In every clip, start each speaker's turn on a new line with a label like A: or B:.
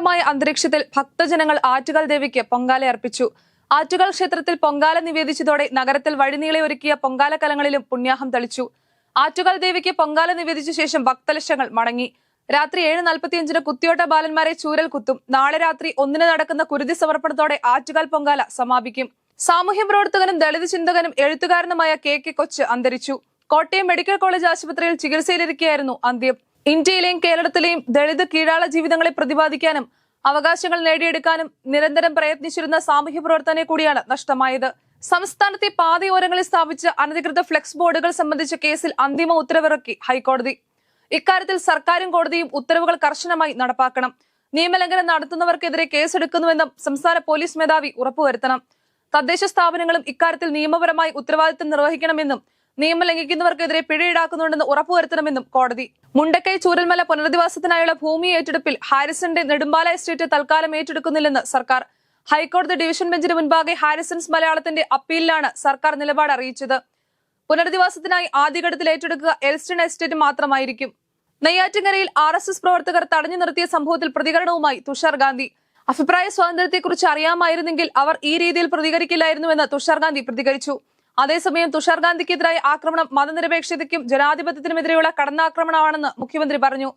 A: പവിത്രമായ അന്തരീക്ഷത്തിൽ ഭക്തജനങ്ങൾ ആറ്റുകാൽ ദേവിക്ക് പൊങ്കാല അർപ്പിച്ചു. ആറ്റുകാൽ ക്ഷേത്രത്തിൽ പൊങ്കാല നിവേദിച്ചതോടെ നഗരത്തിൽ വഴിനീളെ ഒരുക്കിയ പൊങ്കാല കലങ്ങളിലും പുണ്യാഹം തളിച്ചു. ആറ്റുകാൽ ദേവിക്ക് പൊങ്കാല നിവേദിച്ച ശേഷം ഭക്തലക്ഷങ്ങൾ മടങ്ങി. രാത്രി 7:45 കുത്തിയോട്ട ബാലന്മാരെ ചൂരൽ കുത്തും. നാളെ രാത്രി 1 നടക്കുന്ന കുരുതി സമർപ്പണത്തോടെ ആറ്റുകാൽ പൊങ്കാല സമാപിക്കും. സാമൂഹ്യ പ്രവർത്തകനും ദളിത് ചിന്തകനും എഴുത്തുകാരനുമായ കെ കൊച്ച് അന്തരിച്ചു. കോട്ടയം മെഡിക്കൽ കോളേജ് ആശുപത്രിയിൽ ചികിത്സയിലിരിക്കെയായിരുന്നു അന്ത്യം. ഇന്ത്യയിലെയും കേരളത്തിലെയും ദളിത് കീഴാള ജീവിതങ്ങളെ പ്രതിപാദിക്കാനും അവകാശങ്ങൾ നേടിയെടുക്കാനും നിരന്തരം പ്രയത്നിച്ചിരുന്ന സാമൂഹ്യ പ്രവർത്തനെ കൂടിയാണ് നഷ്ടമായത്. സംസ്ഥാനത്തെ പാതയോരങ്ങളിൽ സ്ഥാപിച്ച അനധികൃത ഫ്ലെക്സ് ബോർഡുകൾ സംബന്ധിച്ച കേസിൽ അന്തിമ ഉത്തരവിറക്കി ഹൈക്കോടതി. ഇക്കാര്യത്തിൽ സർക്കാരും കോടതിയും ഉത്തരവുകൾ കർശനമായി നടപ്പാക്കണം. നിയമലംഘനം നടത്തുന്നവർക്കെതിരെ കേസെടുക്കുന്നുവെന്നും സംസ്ഥാന പോലീസ് മേധാവി ഉറപ്പുവരുത്തണം. തദ്ദേശ സ്ഥാപനങ്ങളും ഇക്കാര്യത്തിൽ നിയമപരമായി ഉത്തരവാദിത്തം നിർവഹിക്കണമെന്നും നിയമം ലംഘിക്കുന്നവർക്കെതിരെ പിഴ ഈടാക്കുന്നുണ്ടെന്ന് ഉറപ്പുവരുത്തണമെന്നും കോടതി. മുണ്ടക്കൈ ചൂരൽമല പുനരധിവാസത്തിനായുള്ള ഭൂമി ഏറ്റെടുപ്പിൽ ഹാരിസന്റെ നെടുമ്പാല എസ്റ്റേറ്റ് തൽക്കാലം ഏറ്റെടുക്കുന്നില്ലെന്ന് സർക്കാർ. ഹൈക്കോടതി ഡിവിഷൻ ബെഞ്ചിന് മുൻപാകെ ഹാരിസൺസ് മലയാളത്തിന്റെ അപ്പീലിലാണ് സർക്കാർ നിലപാട് അറിയിച്ചത്. പുനരധിവാസത്തിനായി ആദ്യഘട്ടത്തിൽ ഏറ്റെടുക്കുക എൽസ്റ്റൺ എസ്റ്റേറ്റ് മാത്രമായിരിക്കും. നെയ്യാറ്റിൻകരയിൽ RSS പ്രവർത്തകർ തടഞ്ഞു നിർത്തിയ സംഭവത്തിൽ പ്രതികരണവുമായി തുഷാർ ഗാന്ധി. അഭിപ്രായ സ്വാതന്ത്ര്യത്തെക്കുറിച്ച് അറിയാമായിരുന്നെങ്കിൽ അവർ ഈ രീതിയിൽ പ്രതികരിക്കില്ലായിരുന്നുവെന്ന് തുഷാർ ഗാന്ധി പ്രതികരിച്ചു. അതേസമയം തുഷാർ ഗാന്ധിക്കെതിരായ ആക്രമണം മതനിരപേക്ഷതയ്ക്കും ജനാധിപത്യത്തിനുമെതിരെയുള്ള കടന്നാക്രമണമാണെന്ന് മുഖ്യമന്ത്രി പറഞ്ഞു.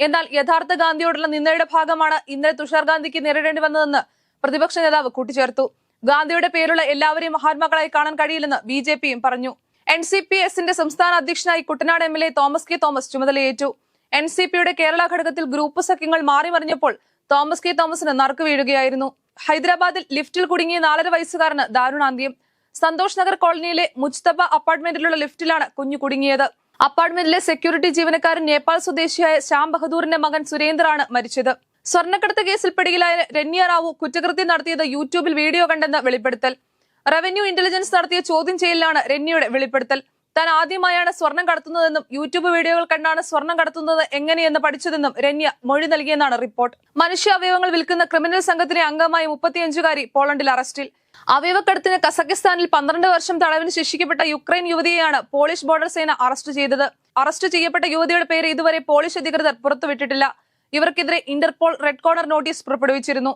A: എന്നാൽ യഥാർത്ഥ ഗാന്ധിയോടുള്ള നിന്ദയുടെ ഭാഗമാണ് ഇന്നലെ തുഷാർ ഗാന്ധിക്ക് നേരിടേണ്ടി വന്നതെന്ന് പ്രതിപക്ഷ നേതാവ് കൂട്ടിച്ചേർത്തു. ഗാന്ധിയുടെ പേരുള്ള എല്ലാവരെയും മഹാത്മാക്കളായി കാണാൻ കഴിയില്ലെന്ന് BJPയും പറഞ്ഞു. NCPSന്റെ സംസ്ഥാന അധ്യക്ഷനായി Kuttanad MLA Thomas K Thomas ചുമതലയേറ്റു. NCPയുടെ കേരള ഘടകത്തിൽ ഗ്രൂപ്പ് സഖ്യങ്ങൾ മാറിമറിഞ്ഞപ്പോൾ തോമസ് കെ തോമസിന് നറുക്ക് വീഴുകയായിരുന്നു. ഹൈദരാബാദിൽ ലിഫ്റ്റിൽ കുടുങ്ങിയ 4.5 വയസ്സുകാരന് ദാരുണാന്ത്യം. സന്തോഷ് നഗർ കോളനിയിലെ മുജ്തബ അപ്പാർട്ട്മെന്റിലുള്ള ലിഫ്റ്റിലാണ് കുഞ്ഞു കുടുങ്ങിയത്. അപ്പാർട്ട്മെന്റിലെ സെക്യൂരിറ്റി ജീവനക്കാരൻ നേപ്പാൾ സ്വദേശിയായ ശ്യാം ബഹദൂറിന്റെ മകൻ സുരേന്ദ്രാണ് മരിച്ചത്. സ്വർണ്ണക്കടത്ത് കേസിൽ പിടിയിലായ രന്യ റാവു കുറ്റകൃത്യം നടത്തിയത് യൂട്യൂബിൽ വീഡിയോ കണ്ടെന്ന് വെളിപ്പെടുത്തൽ. റവന്യൂ ഇന്റലിജൻസ് നടത്തിയ ചോദ്യം ചെയ്യലിലാണ് രന്യയുടെ വെളിപ്പെടുത്തൽ. താൻ ആദ്യമായാണ് സ്വർണം കടത്തുന്നതെന്നും യൂട്യൂബ് വീഡിയോകൾ കണ്ടാണ് സ്വർണം കടത്തുന്നത് എങ്ങനെയെന്ന് പഠിച്ചതെന്നും രന്യ മൊഴി നൽകിയെന്നാണ് റിപ്പോർട്ട്. മനുഷ്യാവയവങ്ങൾ വിൽക്കുന്ന ക്രിമിനൽ സംഘത്തിലെ അംഗമായ 35-കാരി പോളണ്ടിൽ അറസ്റ്റിൽ. അവയവക്കടത്തിന് കസക്കിസ്ഥാനിൽ 12 വർഷം തടവിന് ശിക്ഷിക്കപ്പെട്ട യുക്രൈൻ യുവതിയെയാണ് പോളിഷ് ബോർഡർ സേന അറസ്റ്റ് ചെയ്തത്. അറസ്റ്റ് ചെയ്യപ്പെട്ട യുവതിയുടെ പേര് ഇതുവരെ പോളിഷ് അധികൃതർ പുറത്തുവിട്ടിട്ടില്ല. ഇവർക്കെതിരെ ഇന്റർപോൾ റെഡ് കോർണർ നോട്ടീസ് പുറപ്പെടുവിച്ചിരുന്നു.